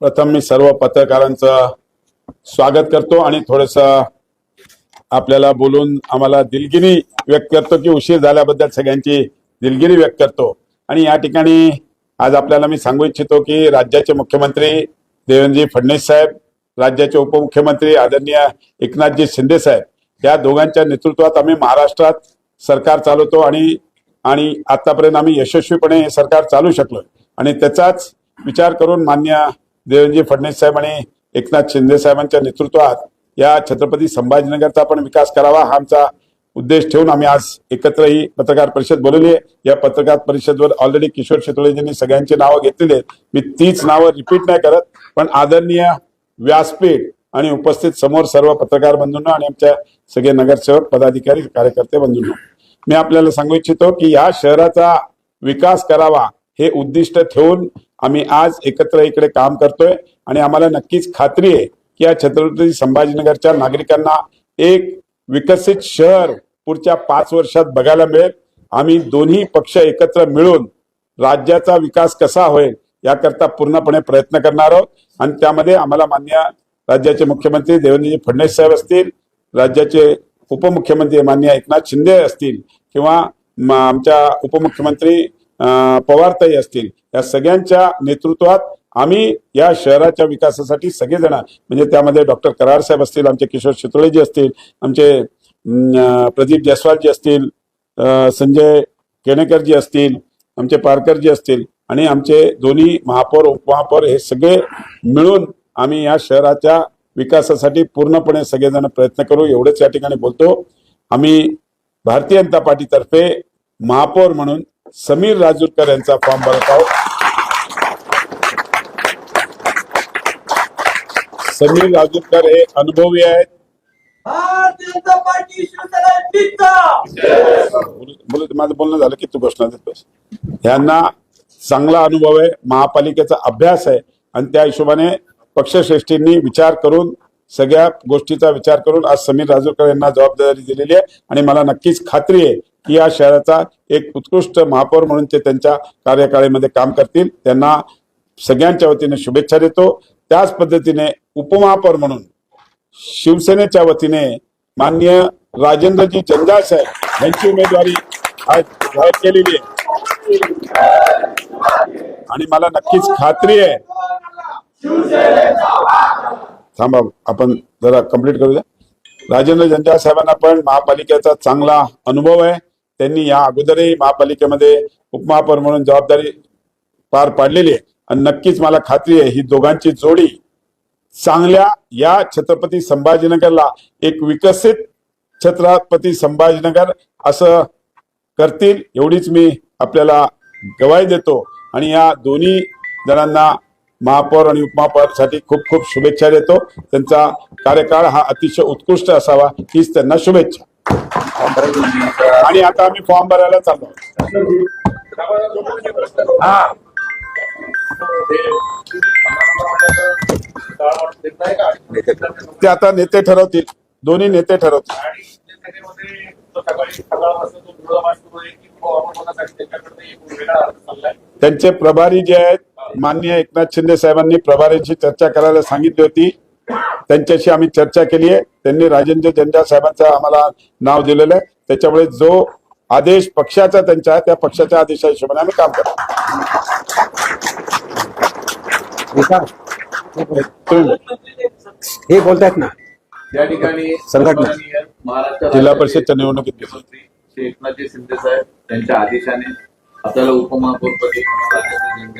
प्रथम मी सर्व पत्रकारांचं स्वागत करतो आणि थोडंसं आपल्याला बोलून आम्हाला दिलगिरी व्यक्त करतो की उशीर झाल्याबद्दल सगळ्यांची दिलगिरी व्यक्त करतो। आणि या ठिकाणी आज आपल्याला मी सांगू इच्छितो की राज्याचे मुख्यमंत्री देवेंद्र फडणवीस साहेब, राज्याचे उपमुख्यमंत्री आदरणीय एकनाथजी शिंदे साहेब या दोघांच्या नेतृत्वात आम्ही महाराष्ट्रात सरकार चालवतो आणि आतापर्यंत आम्ही यशस्वीपणे हे सरकार चालू शकलो आणि त्याचाच विचार करून माननीय देवेंद्र फडणवीस साहेब आणि एकनाथ शिंदे साहेबांच्या नेतृत्वात या छत्रपती संभाजीनगरचा पण विकास करावा हा आमचा उद्देश ठेवून आम्ही आज एकत्र ही पत्रकार परिषद बोलवली आहे। या पत्रकार परिषदेवर ऑलरेडी किशोर शितोळेजींनी सगळ्यांची नावं घेतलेली आहेत, मी तीच नावं रिपीट नाही करत, पण आदरणीय व्यासपीठ आणि उपस्थित समोर सर्व पत्रकार बंधूंनो आणि आमच्या सगळे नगरसेवक पदाधिकारी कार्यकर्ते बंधूंनो, मी आपल्याला सांगू इच्छितो की या शहराचा विकास करावा हे उद्दिष्ट ठेवून आम्ही आज एकत्र इकडे काम करतोय आणि आम्हाला नक्कीच खात्री आहे की या छत्रपती संभाजीनगरच्या नागरिकांना एक विकसित शहर पुढच्या 5 वर्षात बघायला मिळेल। आम्ही दोन्ही पक्ष एकत्र मिळून राज्याचा विकास कसा होईल याकरता पूर्णपणे प्रयत्न करणार आहोत आणि त्यामध्ये आम्हाला माननीय राज्याचे मुख्यमंत्री देवेंद्र फडणवीस साहेब असतील, राज्याचे उपमुख्यमंत्री माननीय एकनाथ शिंदे असतील किंवा आमच्या उपमुख्यमंत्री पवारताई असतील, या सगळ्यांच्या नेतृत्वात आम्ही या शहराच्या विकासासाठी सगळेजण म्हणजे त्यामध्ये डॉक्टर कराड साहेब असतील, आमचे किशोर शितोळेजी असतील, आमचे प्रदीप जयस्वालजी असतील, संजय केणेकरजी असतील, आमचे पारकरजी असतील आणि आमचे दोन्ही महापौर उपमहापौर हे सगळे मिळून आम्ही या शहराच्या विकासासाठी पूर्णपणे सगळेजण प्रयत्न करू एवढेच या ठिकाणी बोलतो। आम्ही भारतीय जनता पार्टीतर्फे महापौर म्हणून समीर राजूरकर यांचा फॉर्म भरत आहोत। समीर राजूरकर हे अनुभवी आहेत, माझं बोलणं झालं की तू घोषणा देतोस, यांना चांगला अनुभव आहे, महापालिकेचा अभ्यास आहे आणि त्या हिशोबाने पक्षश्रेष्ठींनी विचार करून सगळ्या गोष्टीचा विचार करून आज समीर राजूरकर यांना जबाबदारी दिलेली आहे आणि मला नक्कीच खात्री आहे की या शहराचा एक उत्कृष्ट महापौर म्हणून ते त्यांच्या कार्यकाळामध्ये काम करतील। त्यांना सगळ्यांच्या वतीने शुभेच्छा देतो। त्याच पद्धतीने उपमहापौर म्हणून शिवसेनेच्या वतीने माननीय राजेंद्रजी जंजाळ साहेब यांची उमेदवारी आज जाहीर केलेली आहे आणि मला नक्कीच खात्री आहे, थांबा आपण जरा कंप्लीट करूया। राजेंद्र जंजाळ साहेबांना पण महापालिकेचा चांगला अनुभव आहे, त्यांनी या अगोदरही महापालिकेमध्ये उपमहापौर म्हणून जबाबदारी पार पाडलेली आहे आणि नक्कीच मला खात्री आहे ही दोघांची जोडी चांगल्या या छत्रपती संभाजीनगरला एक विकसित छत्रपती संभाजीनगर असं करतील एवढीच मी आपल्याला ग्वाही देतो आणि या दोन्ही जणांना महापौर आणि उपमहापौरसाठी खूप खूप शुभेच्छा देतो। त्यांचा कार्यकाळ हा अतिशय उत्कृष्ट असावा हीच त्यांना शुभेच्छा। आणि आता आम्ही फॉर्म भरायला चाललो। ते आता नेते ठरवतील, दोन्ही नेते ठरवतील। त्यांचे प्रभारी जे आहेत माननीय एकनाथ शिंदे साहेबांनी प्रभारींशी चर्चा करायला सांगितली होती, त्यांच्याशी आम्ही चर्चा केली आहे, त्यांनी राजेंद्र जंजाळ साहेबांचं आम्हाला नाव दिलेलं आहे, त्याच्यामुळे जो आदेश पक्षाचा त्यांच्या आहे त्या पक्षाच्या आदेशा हिशोबाने आम्ही काम करतो। हे बोलतायत ना या ठिकाणी संघटना जिल्हा परिषदच्या निवडणुकीत एकनाथजी शिंदे साहेब त्यांच्या आदेशाने आपल्याला उपमहापौरपदी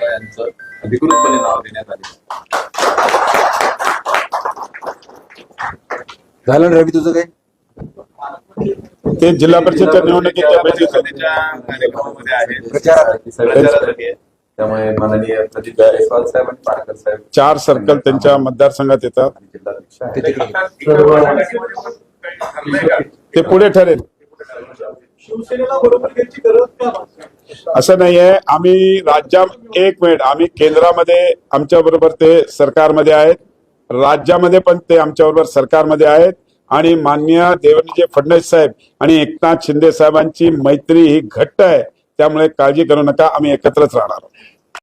यांचं अधिकृतपणे नाव देण्यात आले। झालं रवी तुझं काय ते जिल्हा परिषदच्या निवडणुकीच्या कार्यक्रमामध्ये आहे, त्यामुळे माननीय प्रदीप जयस्वाल साहेब आणि पारकर साहेब 4 सर्कल त्यांच्या मतदारसंघात येतात, ते पुढे ठरेल असं नाहीये। आम्ही एक मिनिट, आम्ही केंद्रामध्ये आमच्या बरोबर ते सरकारमध्ये आहेत, राज्यामध्ये पण ते आमच्या बरोबर सरकारमध्ये आहेत आणि माननीय देवेंद्र फडणवीस साहेब आणि एकनाथ शिंदे साहेबांची मैत्री ही घट्ट आहे, त्यामुळे काळजी करू नका, आम्ही एकत्रच राहणार आहोत।